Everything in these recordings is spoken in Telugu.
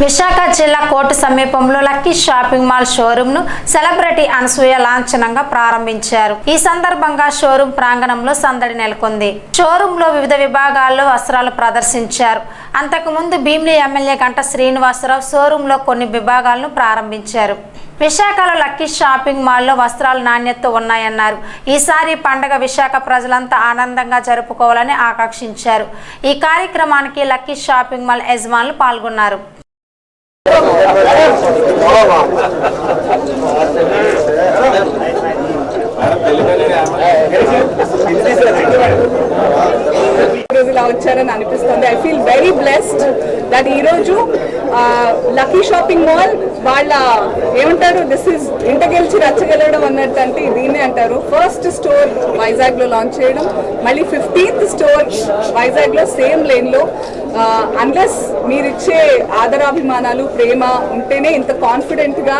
విశాఖ జిల్లా కోట సమీపంలో లక్కీ షాపింగ్ మాల్ షోరూమ్ ను సెలబ్రిటీ అనసూయ లాంఛనంగా ప్రారంభించారు. ఈ సందర్భంగా షోరూమ్ ప్రాంగణంలో సందడి నెలకొంది. షోరూమ్ లో వివిధ విభాగాల్లో వస్త్రాలు ప్రదర్శించారు. అంతకుముందు భీమిలి ఎమ్మెల్యే గంట శ్రీనివాసరావు షోరూమ్ లో కొన్ని విభాగాలను ప్రారంభించారు. విశాఖలో లక్కీ షాపింగ్ మాల్లో వస్త్రాలు నాణ్యతతో ఉన్నాయన్నారు. ఈసారి పండగ విశాఖ ప్రజలంతా ఆనందంగా జరుపుకోవాలని ఆకాంక్షించారు. ఈ కార్యక్రమానికి లక్కీ షాపింగ్ మాల్ యజమానులు పాల్గొన్నారు. ఇలా వచ్చారని అనిపిస్తుంది. I feel very blessed that ఈరోజు లక్కీ షాపింగ్ మాల్ వాళ్ళ ఏమంటారు, దిస్ ఇస్ ఇంట గెలిచి రచ్చగలడం అన్నట్టు, అంటే దీన్నే అంటారు. ఫస్ట్ స్టోర్ వైజాగ్ లో లాంచ్ చేయడం, మళ్ళీ 15th స్టోర్ వైజాగ్ లో సేమ్ లేన్ లో. అన్లెస్ మీరిచ్చే ఆదరాభిమానాలు ప్రేమ ఉంటేనే ఇంత కాన్ఫిడెంట్ గా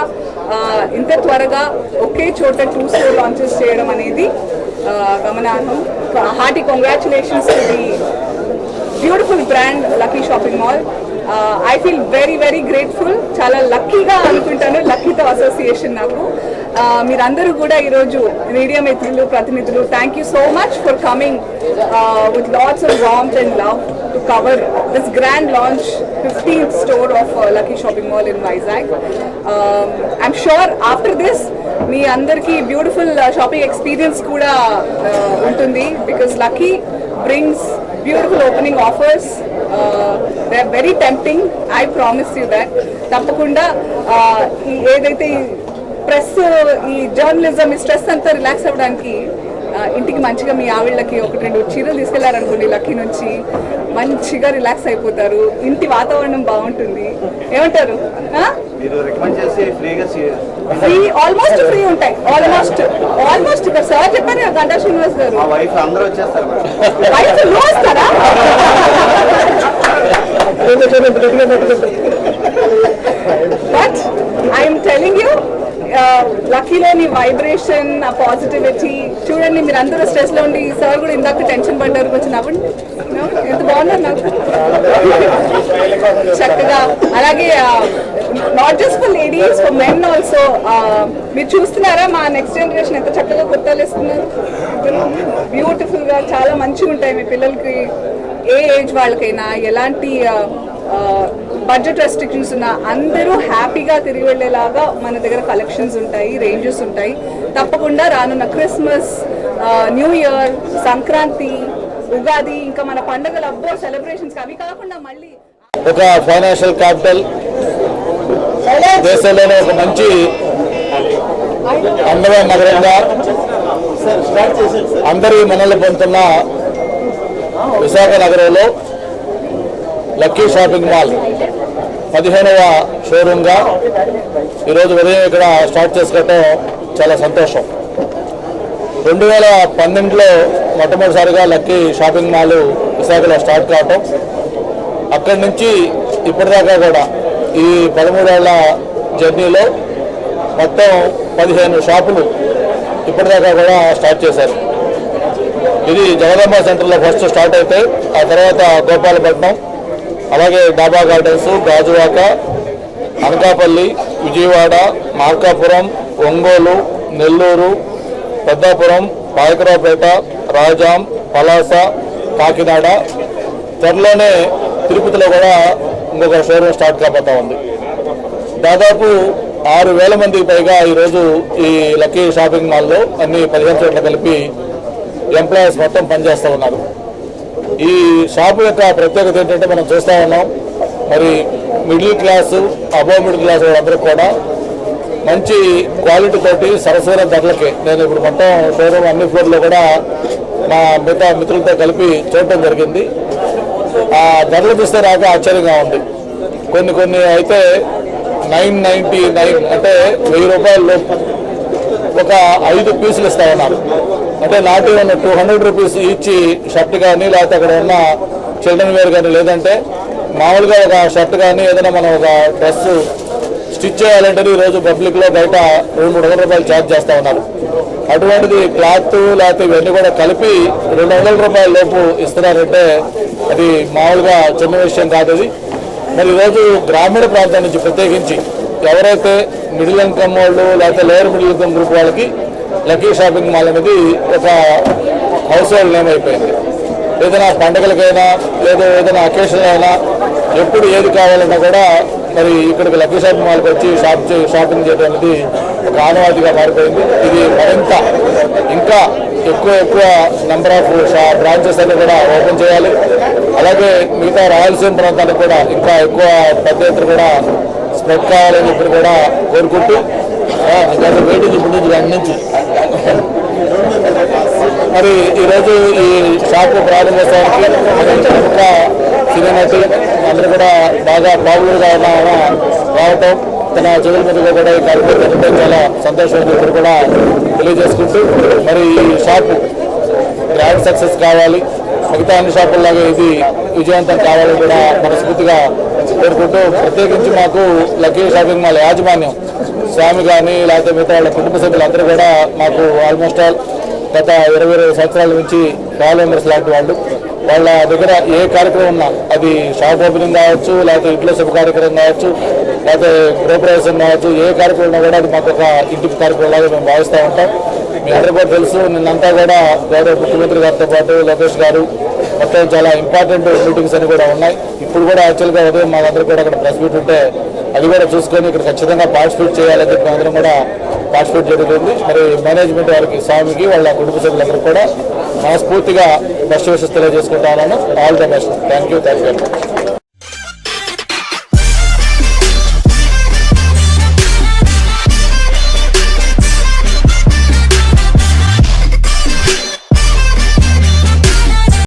ఇంత త్వరగా ఒకే చోట 2 స్టోర్ లాంచెస్ చేయడం అనేది గమనార్హం. Hearty congratulations to the beautiful brand lucky shopping mall. I feel very very grateful. చాలా లక్కీగా అనుకుంటాను, లక్కీతో అసోసియేషన్ నాకు. మీరందరూ కూడా ఈరోజు మీడియా మిత్రులు, ప్రతినిధులు, thank you so much for coming with lots of warmth and love to cover this grand launch 15th store of Lucky shopping mall in Vizag. I'm sure after this మీ అందరికీ బ్యూటిఫుల్ షాపింగ్ ఎక్స్పీరియన్స్ కూడా ఉంటుంది. Because Lucky brings beautiful opening offers. They are very tempting. I promise you that. తప్పకుండా ఏదైతే ప్రెస్ ఈ జర్నలిజం ఈ స్ట్రెస్ అంతా రిలాక్స్ అవ్వడానికి ఇంటికి మంచిగా మీ ఆవిళ్ళకి 1-2 చీరలు తీసుకెళ్లారనుకోండి, లక్కీ నుంచి మంచిగా రిలాక్స్ అయిపోతారు. ఇంటి వాతావరణం బాగుంటుంది. ఏమంటారు? ఫ్రీ, ఆల్మోస్ట్ ఫ్రీ ఉంటాయి. ఆల్మోస్ట్ ఇక్కడ సార్ చెప్పారు, గంటా శ్రీనివాస్ గారు వైఫ్ వస్తారా? బట్ ఐఎమ్ టెలింగ్ యూ, లక్కీలోని వైబ్రేషన్, ఆ పాజిటివిటీ చూడండి. మీరు అందరూ స్ట్రెస్ లో ఉండి, సార్ కూడా ఇందాక టెన్షన్ పడ్డారు, కొంచెం నవ్వండి. ఎంత బాగున్నారు నాకు చక్కగా. అలాగే not just for ladies, for men also. మీరు చూస్తున్నారా మా నెక్స్ట్ జనరేషన్ ఎంత చక్కగా కుర్తాలు వేస్తున్నారు, బ్యూటిఫుల్ గా. చాలా మంచిగా ఉంటాయి మీ పిల్లలకి, ఏ ఏజ్ వాళ్ళకైనా. ఎలాంటి బడ్జెట్ రెస్ట్రిక్షన్స్ ఉన్నా అందరూ హ్యాపీగా తిరిగి వెళ్ళేలాగా మన దగ్గర కలెక్షన్స్ ఉంటాయి, రేంజెస్ ఉంటాయి. తప్పకుండా రానున్న Christmas, new year, Sankranti, Ugadi, ఇంకా మన పండుగల అబ్బో సెలబ్రేషన్స్, అవి కాకుండా మళ్ళీ ఒక ఫైనాన్షియల్ క్యాపిటల్, దేశంలోనే ఒక మంచి అందమైన నగరంగా అందరి మనల్ని పొందుతున్న విశాఖ నగరంలో లక్కీ షాపింగ్ మాల్ 15వ షోరూమ్గా ఈరోజు ఉదయం ఇక్కడ స్టార్ట్ చేసుకోవటం చాలా సంతోషం. 2012లో మొట్టమొదటిసారిగా లక్కీ షాపింగ్ మాల్ విశాఖలో స్టార్ట్ కావటం, అక్కడి నుంచి ఇప్పటిదాకా కూడా ఈ 13 ఏళ్ల జర్నీలో మొత్తం 15 షాపులు ఇప్పటిదాకా కూడా స్టార్ట్ చేశారు. ఇది జగదంబ సెంటర్లో ఫస్ట్ స్టార్ట్ అయితే, ఆ తర్వాత గోపాలపట్నం, అలాగే డాబా గార్డెన్స్, గాజువాక, అనకాపల్లి, విజయవాడ, మార్కాపురం, ఒంగోలు, నెల్లూరు, పెద్దాపురం, పాయకరావుపేట, రాజాం, పలాస, కాకినాడ, త్వరలోనే తిరుపతిలో కూడా ఇంకొక షోరూమ్ స్టార్ట్ కాబోతా ఉంది. దాదాపు 6,000 మందికి పైగా ఈరోజు ఈ లక్కీ షాపింగ్ మాల్లో అన్ని 15 చోట్ల కలిపి ఎంప్లాయీస్ మొత్తం పనిచేస్తూ ఉన్నారు. ఈ షాపు యొక్క ప్రత్యేకత ఏంటంటే, మనం చూస్తూ ఉన్నాం, మరి middle class, above middle class వాళ్ళందరూ కూడా మంచి క్వాలిటీ తోటి సరసమైన ధరలకి, నేను ఇప్పుడు మొత్తం షోరూమ్ అన్ని ఫ్లోర్లో కూడా మా మిగతా మిత్రులతో కలిపి చూడటం జరిగింది. ఆ ధరలు చూస్తే నాకు ఆశ్చర్యంగా ఉంది. కొన్ని అయితే 999, అంటే 1000 రూపాయలు ఒక 5 పీసులు ఇస్తా ఉన్నారు. అంటే నాట్ ఈవెన్ 200 రూపీస్ ఇచ్చి షర్ట్ కానీ, లేకపోతే అక్కడ ఉన్న చిల్డ్రన్ వేర్ కానీ, లేదంటే మామూలుగా ఒక షర్ట్ కానీ ఏదైనా మనం ఒక డ్రెస్ స్టిచ్ చేయాలంటే ఈరోజు పబ్లిక్లో బయట 200-300 రూపాయలు ఛార్జ్ చేస్తూ ఉన్నారు. అటువంటిది క్లాత్ లేకపోతే ఇవన్నీ కూడా కలిపి 200 రూపాయల లోపు ఇస్తున్నారంటే అది మామూలుగా చిన్న విషయం కాదు. అది మరి ఈరోజు గ్రామీణ ప్రాంతం నుంచి ప్రత్యేకించి ఎవరైతే మిడిల్ ఇన్కమ్ వాళ్ళు లేకపోతే లోయర్ మిడిల్ ఇన్కమ్ గ్రూప్ వాళ్ళకి లక్కీ షాపింగ్ మాల్ అనేది ఒక హౌస్ హోల్డ్ నేమ్ అయిపోయింది. ఏదైనా పండుగలకైనా లేదా ఏదైనా అకేషన్ అయినా ఎప్పుడు ఏది కావాలన్నా కూడా మరి ఇక్కడికి లక్కీ షాపింగ్ మాల్కి వచ్చి షాపింగ్ చేయడం అనేది ఒక ఆనవాయితీగా మారిపోయింది. ఇది మరింత ఇంకా ఎక్కువ నెంబర్ ఆఫ్ బ్రాంచెస్ అన్ని కూడా ఓపెన్ చేయాలి. అలాగే మిగతా రాయలసీమ ప్రాంతానికి కూడా ఇంకా ఎక్కువ పెద్ద ఎత్తున కూడా స్ప్రెడ్ కావాలని చెప్పి కూడా కోరుకుంటూ వెయిటింగ్ ఇప్పుడు నుంచి అందించి మరి ఈరోజు ఈ షాపు ప్రారంభోత్సవానికి ప్రముఖ సినీ నటి అందరూ కూడా బాగా పాపులర్గా రావటం తన చెవుల మీదుగా కూడా ఈ కార్యక్రమం చాలా సంతోషం ఇప్పుడు కూడా తెలియజేసుకుంటూ మరి ఈ షాపు గ్రాండ్ సక్సెస్ కావాలి, మిగతా అన్ని షాపుల్లాగా ఇది విజయవంతం కావాలని కూడా మనస్ఫూర్తిగా కోరుకుంటూ ప్రత్యేకించి మాకు లక్కీ షాపింగ్ మాల్ యాజమాన్యం స్వామి కానీ లేకపోతే మిగతా వాళ్ళ కుటుంబ సభ్యులందరూ కూడా మాకు ఆల్మోస్ట్ ఆల్ గత 20 సంవత్సరాల నుంచి ఫ్యామిలీ మెంబర్స్ లాంటి వాళ్ళు. వాళ్ళ దగ్గర ఏ కార్యక్రమం ఉన్నా అది షాప్ ఓపెనింగ్ కావచ్చు, లేకపోతే ఇంట్లో శుభ కార్యక్రమం కావచ్చు, లేకపోతే గృహప్రవేశం కావచ్చు, ఏ కార్యక్రమం ఉన్నా కూడా అది మాకు ఒక ఇంటి కార్యక్రమం లాగా మేము భావిస్తూ ఉంటాం. మీ అందరూ కూడా తెలుసు, నిన్నంతా కూడా గౌరవ ముఖ్యమంత్రి గారితో పాటు లోకేష్ గారు మొత్తం చాలా ఇంపార్టెంట్ మీటింగ్స్ అని కూడా ఉన్నాయి. ఇప్పుడు కూడా యాక్చువల్గా ఉదయం మాకందరూ కూడా అక్కడ ప్రెస్ మీట్ ఉంటే అది కూడా చూసుకొని ఇక్కడ ఖచ్చితంగా పార్టిసిపేట్ చేయాలని చెప్పి అందరం కూడా పార్టిసిపేట్ జరుగుతుంది. మరి మేనేజ్మెంట్ వారికి స్వామికి వాళ్ళ కుటుంబ సభ్యులందరూ కూడా మనస్ఫూర్తిగా బెస్ట్ విషెస్ తెలియజేసుకుంటాను. All the best. Thank you very much.